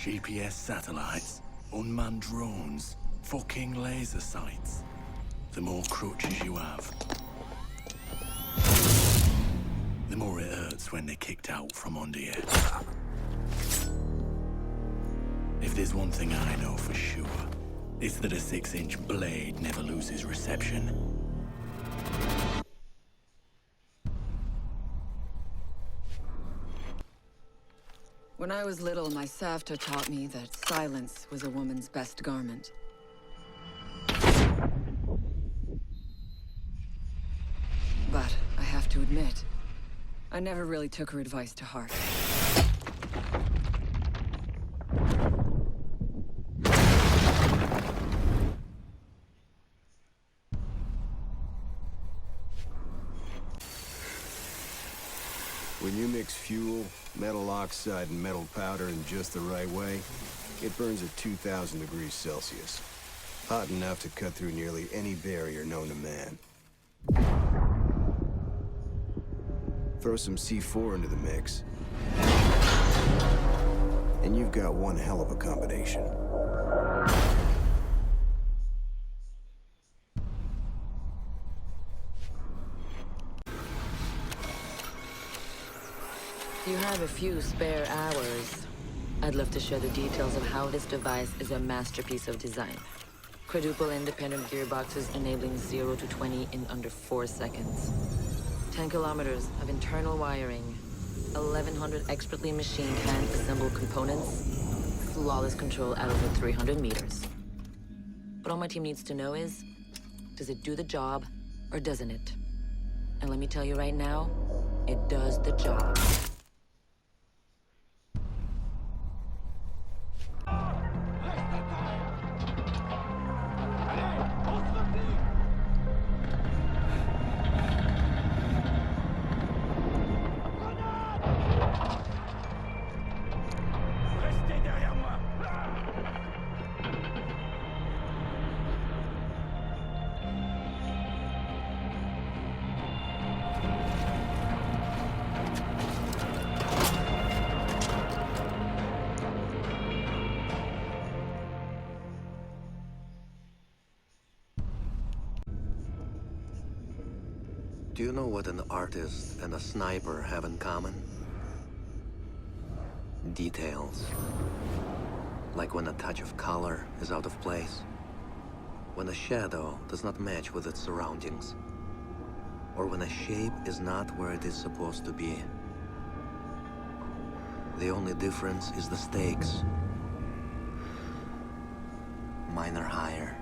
GPS satellites, unmanned drones, fucking laser sights. The more crutches you have, the more it hurts when they're kicked out from under you. If there's one thing I know for sure, it's that a 6-inch blade never loses reception. When I was little, my Savta taught me that silence was a woman's best garment. But I have to admit, I never really took her advice to heart. When you mix fuel, metal oxide, and metal powder in just the right way, it burns at 2,000 degrees Celsius. Hot enough to cut through nearly any barrier known to man. Throw some C4 into the mix, and you've got one hell of a combination. If you have a few spare hours, I'd love to share the details of how this device is a masterpiece of design. Quadruple independent gearboxes enabling 0 to 20 in under 4 seconds. 10 kilometers of internal wiring, 1,100 expertly machined hand-assembled components, flawless control at over 300 meters. What all my team needs to know is, does it do the job or doesn't it? And let me tell you right now, it does the job. Do you know what an artist and a sniper have in common? Details. Like when a touch of color is out of place. When a shadow does not match with its surroundings. Or when a shape is not where it is supposed to be. The only difference is the stakes. Mine are higher.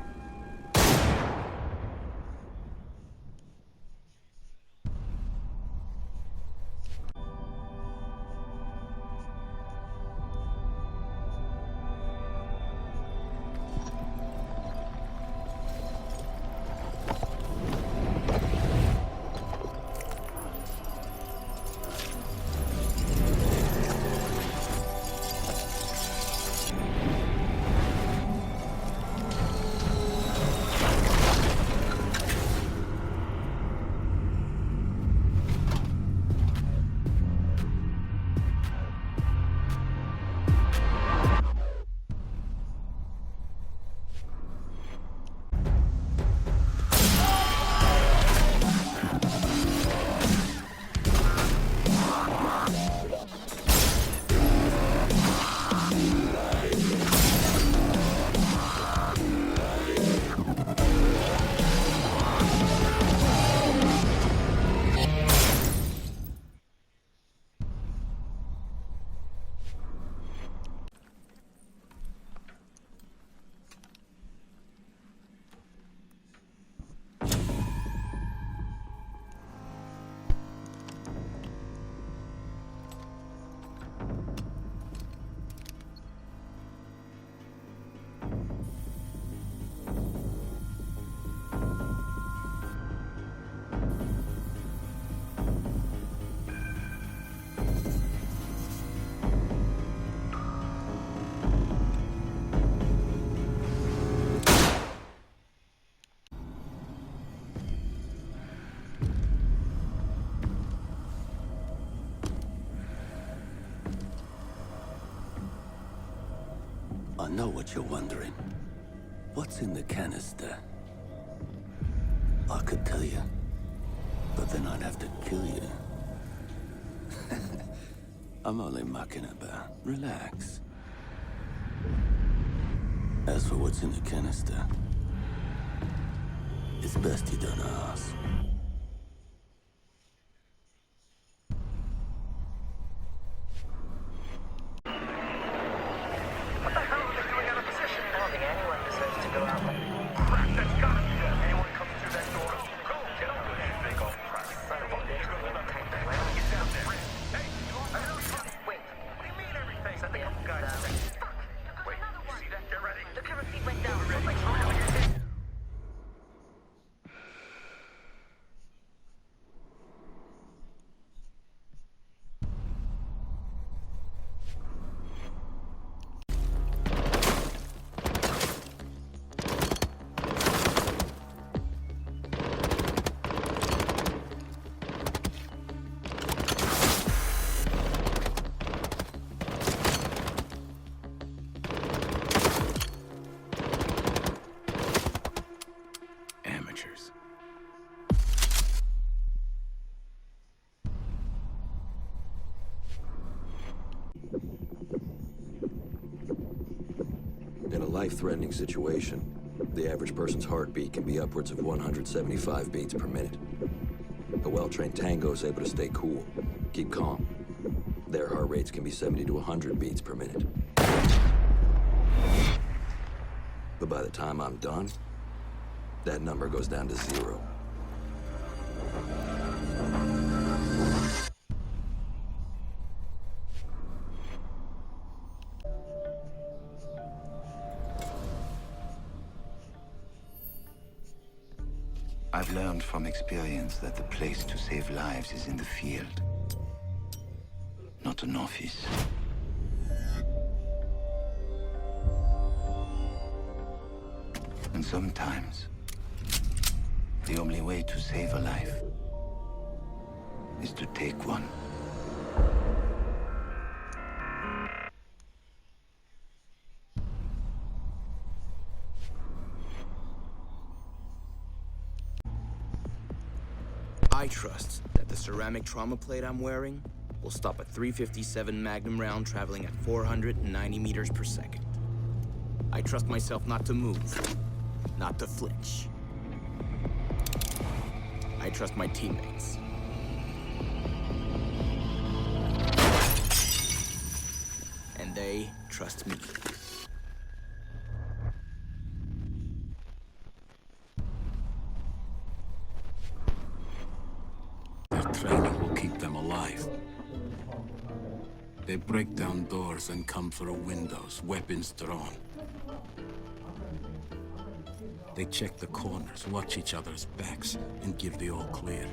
know what you're wondering. What's in the canister? I could tell you, but then I'd have to kill you. I'm only mucking about. Relax. As for what's in the canister, it's best you don't ask. What the hell are they doing out of position? I don't think anyone deserves to go out like... Crap, that's gotta be it. Anyone comes through that door, go, get up there. Big old crap. Son of a bitch, we have time to plan. Get down there. Hey, I know something. Wait, what do you mean everything? Send a couple guys. Fuck! Wait, you see that? Get ready. The camera feed went down. Like, Amateurs. In a life-threatening situation, the average person's heartbeat can be upwards of 175 beats per minute. A well-trained tango is able to stay cool, keep calm. Their heart rates can be 70 to 100 beats per minute. But by the time I'm done, that number goes down to 0. I've learned from experience that the place to save lives is in the field, not an office. And sometimes, the only way to save a life is to take one. I trust that the ceramic trauma plate I'm wearing will stop a .357 Magnum round traveling at 490 meters per second. I trust myself not to move, not to flinch. I trust my teammates. And they trust me. Their training will keep them alive. They break down doors and come through windows, weapons drawn. They check the corners, watch each other's backs, and give the all clear.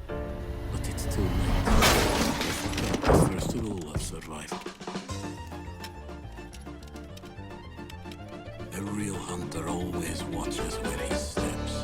But it's too late. They forget the first rule of survival. A real hunter always watches where he steps.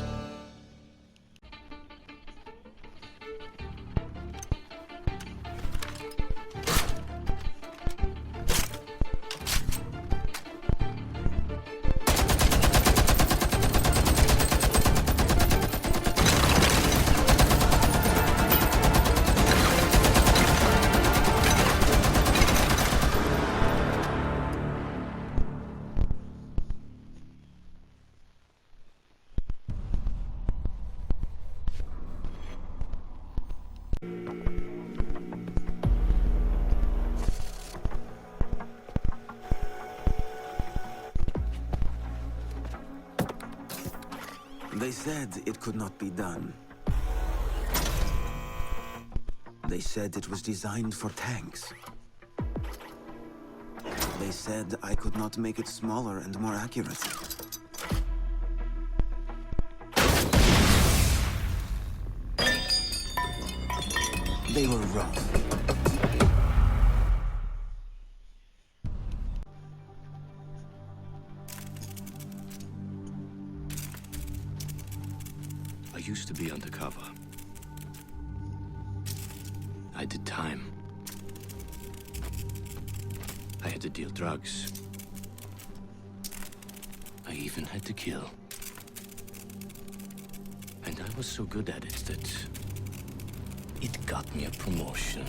They said it could not be done. They said it was designed for tanks. They said I could not make it smaller and more accurate. They were wrong. I used to be undercover. I did time. to deal drugs. I even had to kill. And I was so good at it that it got me a promotion.